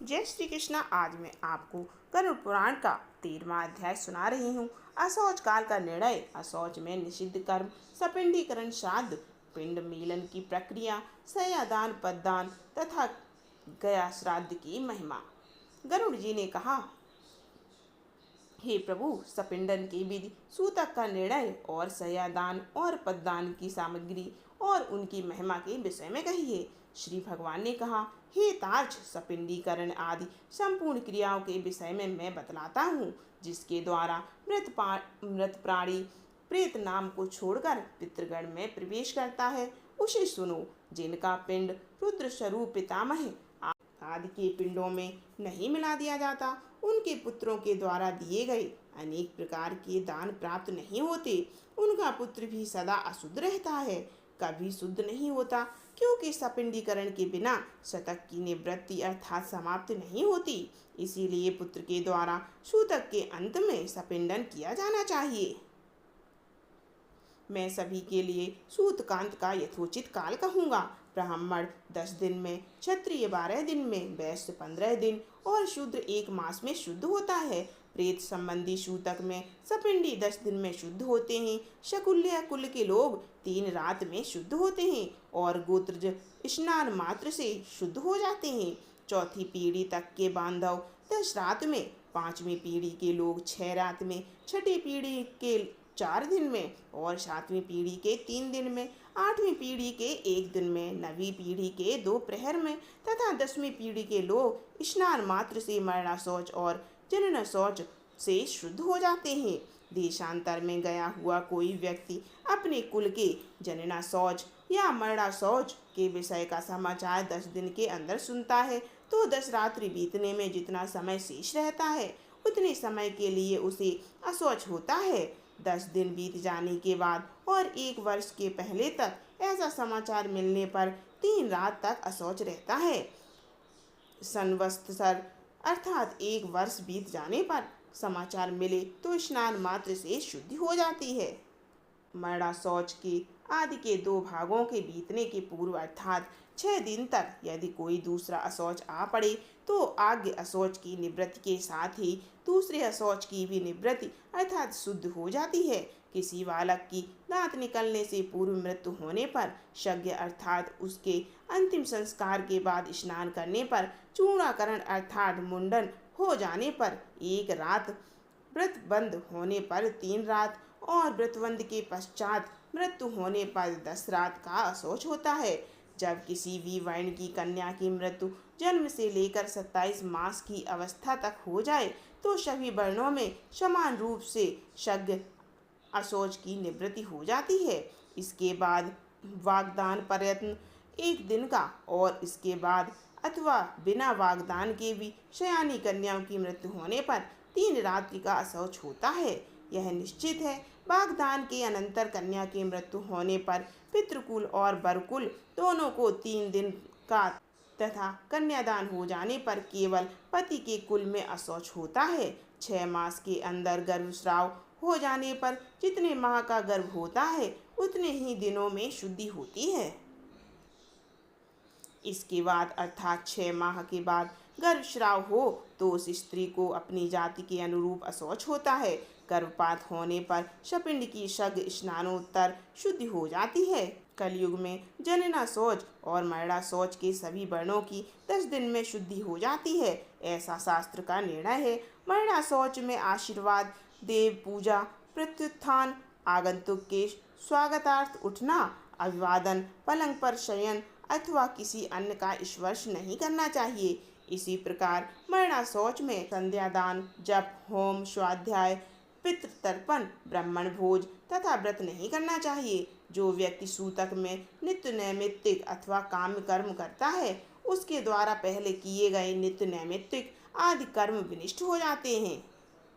जय श्री कृष्णा। आज मैं आपको गरुड़ पुराण का 13वां अध्याय सुना रही हूँ। अशौच काल का निर्णय। अशौच में निषिद्ध कर्म, सपिंडीकरण, श्राद्ध, पिंड मिलन की प्रक्रिया, सयादान, पददान तथा गया श्राद्ध की महिमा। गरुड़ जी ने कहा, हे प्रभु, सपिंडन की विधि, सूतक का निर्णय और सयादान और पददान की सामग्री और उनकी महिमा के विषय में कहिए। श्री भगवान ने कहा, हे तार्क्ष, सपिंडीकरण आदि संपूर्ण क्रियाओं के विषय में मैं बतलाता हूँ, जिसके द्वारा मृत प्राणी प्रेत नाम को छोड़कर पितृगण में प्रवेश करता है, उसे सुनो। जिनका पिंड रुद्र स्वरूप पितामह आदि के पिंडों में नहीं मिला दिया जाता, उनके पुत्रों के द्वारा दिए गए अनेक प्रकार के दान प्राप्त नहीं होते। उनका पुत्र भी सदा अशुद्ध रहता है, कभी शुद्ध नहीं होता, क्योंकि सपिंडीकरण के बिना शतक की निवृत्ति अर्थात समाप्ति नहीं होती। इसीलिए पुत्र के द्वारा सूतक के अंत में सपिंडन किया जाना चाहिए। मैं सभी के लिए सूतकांत का यथोचित काल कहूँगा। ब्राह्मण 10 दिन में, क्षत्रिय 12 दिन में, वैश्य 15 दिन और शूद्र 1 मास में शुद्ध होता है। प्रेत संबंधी सूतक में सपिंडी 10 दिन में शुद्ध होते हैं। शकुल्य कुल के लोग 3 रात में शुद्ध होते हैं और गोत्रज स्नान मात्र से शुद्ध हो जाते हैं। चौथी पीढ़ी तक के बांधव 10 रात में, 5वीं पीढ़ी के लोग 6 रात में, छठी पीढ़ी के 4 दिन में और 7वीं पीढ़ी के 3 दिन में, 8वीं पीढ़ी के 1 दिन में, 9वीं पीढ़ी के 2 प्रहर में तथा 10वीं पीढ़ी के लोग स्नान मात्र से मरणा शौच और जनन शौच से शुद्ध हो जाते हैं। देशांतर में गया हुआ कोई व्यक्ति अपने कुल के जनना शौच या मरणा शौच के विषय का समाचार 10 दिन के अंदर सुनता है, तो 10 रात्रि बीतने में जितना समय शेष रहता है, उतने समय के लिए उसे अशौच होता है। 10 दिन बीत जाने के बाद और 1 वर्ष के पहले तक ऐसा समाचार मिलने पर 3 रात तक अशौच रहता है। संवत्सर अर्थात 1 वर्ष बीत जाने पर समाचार मिले तो स्नान मात्र से शुद्धि हो जाती है। मरणा शौच के आदि के 2 भागों के बीतने के पूर्व अर्थात 6 दिन तक यदि कोई दूसरा अशौच आ पड़े तो आगे अशौच की निवृत्ति के साथ ही दूसरे अशौच की भी निवृत्ति अर्थात शुद्ध हो जाती है। किसी बालक की दांत निकलने से पूर्व मृत्यु होने पर यज्ञ अर्थात उसके अंतिम संस्कार के बाद स्नान करने पर, चूड़ाकरण अर्थात मुंडन हो जाने पर 1 रात, व्रत बंद होने पर 3 रात और व्रतबंध के पश्चात मृत्यु होने पर 10 रात का अशौच होता है। जब किसी भी वर्ण की कन्या की मृत्यु जन्म से लेकर 27 मास की अवस्था तक हो जाए तो सभी वर्णों में समान रूप से यज्ञ अशौच की निवृत्ति हो जाती है। इसके बाद वागदान प्रयत्न 1 दिन का और इसके बाद अथवा बिना वागदान के भी शयानी कन्याओं की मृत्यु होने पर 3 रात्रि का अशौच होता है। यह निश्चित है। वागदान के अनंतर कन्या की मृत्यु होने पर पितृकुल और वरकुल दोनों को 3 दिन का तथा कन्यादान हो जाने पर केवल पति के कुल में अशौच होता है। 6 मास के अंदर गर्भस्राव हो जाने पर जितने माह का गर्भ होता है उतने ही दिनों में शुद्धि होती है। इसके बाद अर्थात 6 माह के बाद गर्भस्राव हो तो उस स्त्री को अपनी जाति के अनुरूप अशौच होता है। गर्भपात होने पर सपिंड की यज्ञ स्नानोत्तर शुद्धि हो जाती है। कलयुग में जनना शौच और मरणा शौच के सभी वर्णों की 10 दिन में शुद्धि हो जाती है, ऐसा शास्त्र का निर्णय है। मरणा शौच में आशीर्वाद, देव पूजा, प्रत्युत्थान, आगंतुक के स्वागतार्थ उठना, अभिवादन, पलंग पर शयन अथवा किसी अन्य का स्पर्श नहीं करना चाहिए। इसी प्रकार मरणा शौच में संध्यादान, जप, होम, स्वाध्याय, पितृतर्पण, ब्राह्मण भोज तथा व्रत नहीं करना चाहिए। जो व्यक्ति सूतक में नित्य नैमित्तिक अथवा काम कर्म करता है उसके द्वारा पहले किए गए नित्य नैमित्तिक आदि कर्म विनिष्ट हो जाते हैं।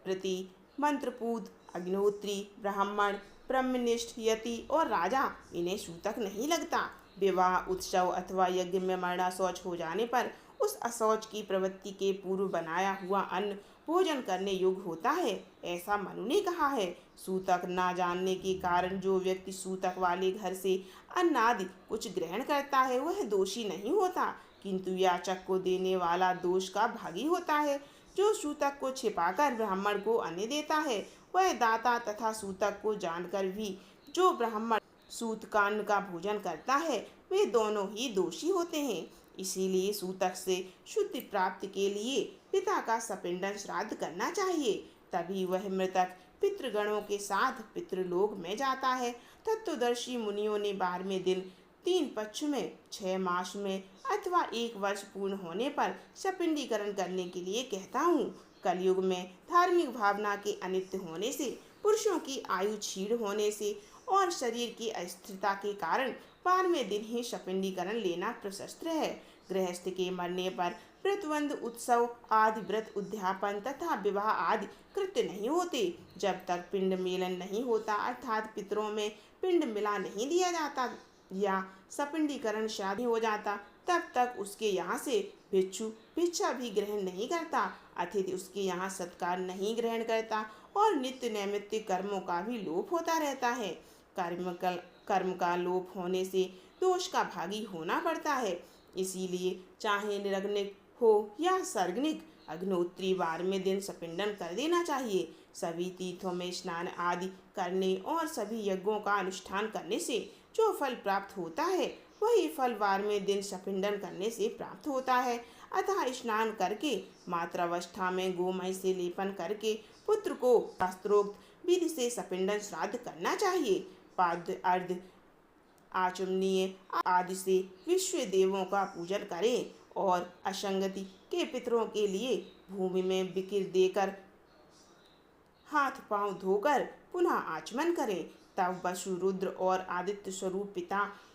प्रति मंत्रपूत, अग्निहोत्री, ब्राह्मण, ब्रह्मनिष्ठ, यति और राजा इन्हें सूतक नहीं लगता। विवाह, उत्सव अथवा यज्ञ में मरणा शौच हो जाने पर उस अशौच की प्रवृत्ति के पूर्व बनाया हुआ अन्न भोजन करने योग्य होता है, ऐसा मनु ने कहा है। सूतक ना जानने के कारण जो व्यक्ति सूतक वाले घर से अन्न आदि कुछ ग्रहण करता है वह दोषी नहीं होता, किंतु याचक को देने वाला दोष का भागी होता है। जो सूतक को छिपाकर ब्राह्मण को अन्न देता है, वह दाता तथा सूतक को जानकर भी जो ब्राह्मण सूतकान्न का भोजन करता है, वे दोनों ही दोषी होते हैं। इसीलिए सूतक से शुद्धि प्राप्ति के लिए पिता का सपिंडन श्राद्ध करना चाहिए, तभी वह मृतक पितृगणों के साथ पितृलोक में जाता है। तत्वदर्शी मुनियों ने 12वें दिन 3 पक्ष में, 6 मास में अथवा 1 वर्ष पूर्ण होने पर सपिंडीकरण करने के लिए कहता हूँ। कलयुग में धार्मिक भावना के अनित्य होने से, पुरुषों की आयु क्षीण होने से और शरीर की अस्थिरता के कारण 12वें दिन ही सपिंडीकरण लेना प्रशस्त है। गृहस्थ के मरने पर व्रतबंध, उत्सव आदि व्रत उद्यापन तथा विवाह आदि कृत्य नहीं होते। जब तक पिंड मेलन नहीं होता, अर्थात पितरों में पिंड मिला नहीं दिया जाता या सपिंडीकरण शादी हो जाता, तब तक उसके यहाँ से भिक्षु भिक्षा भी ग्रहण नहीं करता, अतिथि उसके यहाँ सत्कार नहीं ग्रहण करता और नित्य नैमित्तिक कर्मों का भी लोप होता रहता है। कर्म का लोप होने से दोष का भागी होना पड़ता है। इसीलिए चाहे निरग्निक हो या सर्गनिक, अग्नोत्री 12वें दिन सपिंडन कर देना चाहिए। सभी तीर्थों में स्नान आदि करने और सभी यज्ञों का अनुष्ठान करने से जो फल प्राप्त होता है, वही फल 12वें दिन सपिंडन करने से प्राप्त होता है। अतः स्नान करके, मात्रावस्था में गोमय से लेपन करके पुत्र को शास्त्रोक्त विधि से सपिंडन श्राद्ध करना चाहिए। पाद्य, अर्ध, आचमनीय आदि से विश्व देवों का पूजन करें और असंगति के पितरों के लिए भूमि में बिकिर देकर हाथ पांव धोकर पुनः आचमन करें। तब वसु, रुद्र और आदित्य स्वरूप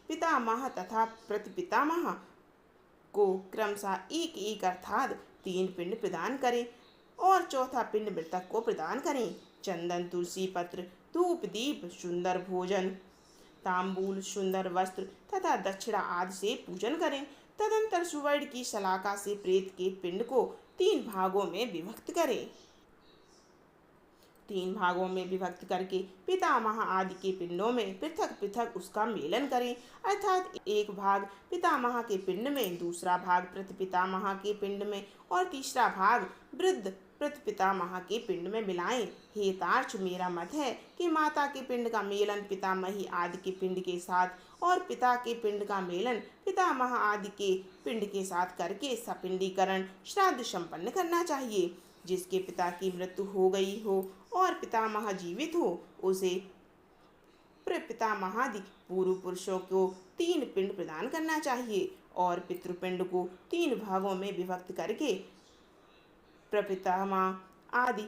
पितामह तथा प्रतिपितामह को क्रमशः एक एक अर्थात 3 पिंड प्रदान करें और चौथा पिंड मृतक को प्रदान करें। चंदन, तुलसी पत्र, धूप, दीप, सुंदर भोजन, तांबूल, सुंदर वस्त्र तथा दक्षिणा आदि से पूजन करें। तदंतर सुवर्ण की शलाका से प्रेत के पिंड को 3 भागों में विभक्त करें। 3 भागों में विभक्त करके पितामह आदि के पिंडों में पृथक पृथक उसका मेलन करें, अर्थात एक भाग पितामह के पिंड में, दूसरा भाग प्रतिपितामह के पिंड में और तीसरा भाग वृद्ध प्रतिपितामह के पिंड में मिलाएं। हे तार्क्ष, मेरा मत है कि माता के पिंड का मेलन पितामही आदि के पिंड के साथ और पिता के पिंड का मेलन पितामह आदि के पिंड के साथ करके सपिंडीकरण श्राद्ध संपन्न करना चाहिए। जिसके पिता की मृत्यु हो गई हो और पितामह जीवित हो, उसे प्रपितामहादि पूर्व पुरुषों को 3 पिंड प्रदान करना चाहिए और पितृपिंड को 3 भागों में विभक्त करके प्रपितामह आदि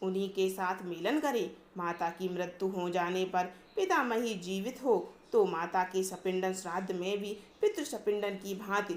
उन्हीं के साथ मिलन करे। माता की मृत्यु हो जाने पर पितामही जीवित हो तो माता के सपिंडन श्राद्ध में भी पितृ सपिंडन की भांति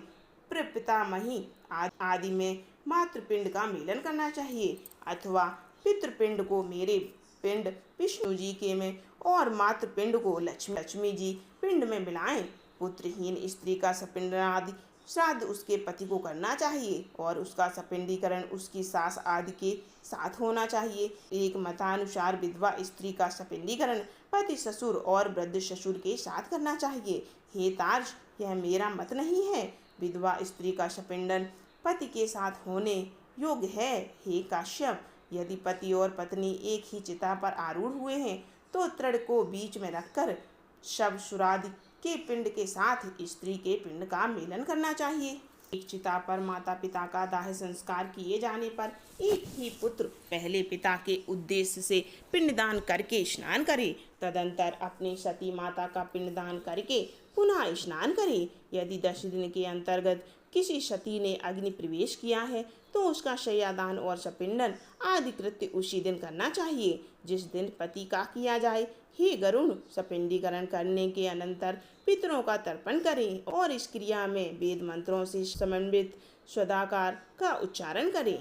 प्रपितामही आदि में मातृपिंड का मिलन करना चाहिए, अथवा पितृपिंड को मेरे पिंड विष्णु जी के में और मातृपिंड को लक्ष्मी जी पिंड में मिलाएं। पुत्रहीन स्त्री का सपिंडन आदि श्राद्ध उसके पति को करना चाहिए और उसका सपिंडीकरण उसकी सास आदि के साथ होना चाहिए। एक मतानुसार विधवा स्त्री का सपिंडीकरण पति, ससुर और वृद्ध ससुर के साथ करना चाहिए। हे तार्क्ष, यह मेरा मत नहीं है। विधवा स्त्री का सपिंडन पति के साथ होने योग्य है। हे काश्यप, यदि पति और पत्नी एक ही चिता पर आरूढ़ हुए हैं तो तृण को बीच में रखकर शव शुरादि के पिंड के साथ स्त्री के पिंड का मिलन करना चाहिए। एक चिता पर माता पिता का दाह संस्कार किए जाने पर एक ही पुत्र पहले पिता के उद्देश्य से पिंडदान करके स्नान करे, तदंतर अपनी सती माता का पिंडदान करके पुनः स्नान करे। यदि 10 दिन के अंतर्गत किसी सती ने अग्नि प्रवेश किया है तो उसका शय्यादान और सपिंडन आदि कृत्य उसी दिन करना चाहिए जिस दिन पति का किया जाए। हे गरुण, सपिंडीकरण करने के अनंतर पितरों का तर्पण करें और इस क्रिया में वेद मंत्रों से समन्वित स्वदाकार का उच्चारण करें।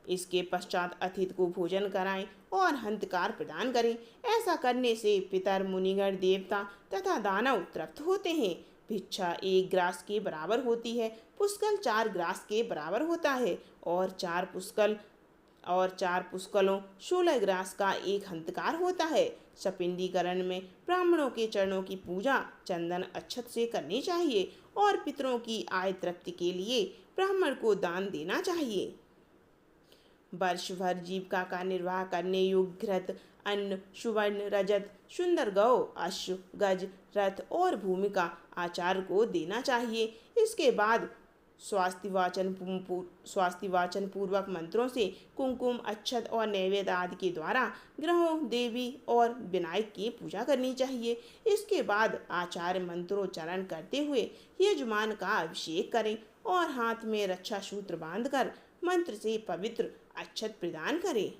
इसके पश्चात अतिथि को भोजन कराएं और हंतकार प्रदान करें। ऐसा करने से पितर, मुनिगण, देवता तथा दानव तृप्त होते हैं। भिक्षा 1 ग्रास के बराबर होती है, पुष्कल 4 ग्रास के बराबर होता है और 4 पुष्कलों 16 ग्रास का एक हंतकार होता है। सपिंडीकरण में ब्राह्मणों के चरणों की पूजा चंदन अक्षत से करनी चाहिए और पितरों की आय तृप्ति के लिए ब्राह्मण को दान देना चाहिए। वर्ष भर जीविका का निर्वाह करने योग्य घृत, अन्न, सुवर्ण, रजत, सुंदर गौ, अश्व, गज, रथ और भूमिका आचार्य को देना चाहिए। इसके बाद स्वास्थ्य वाचन पूर्वक मंत्रों से कुमकुम, अक्षत और नैवेद्य आदि के द्वारा ग्रहों, देवी और विनायक की पूजा करनी चाहिए। इसके बाद आचार्य मंत्रोच्चारण करते हुए यजमान का अभिषेक करें और हाथ में रक्षा सूत्र बांधकर मंत्र से पवित्र अक्षत प्रदान करें।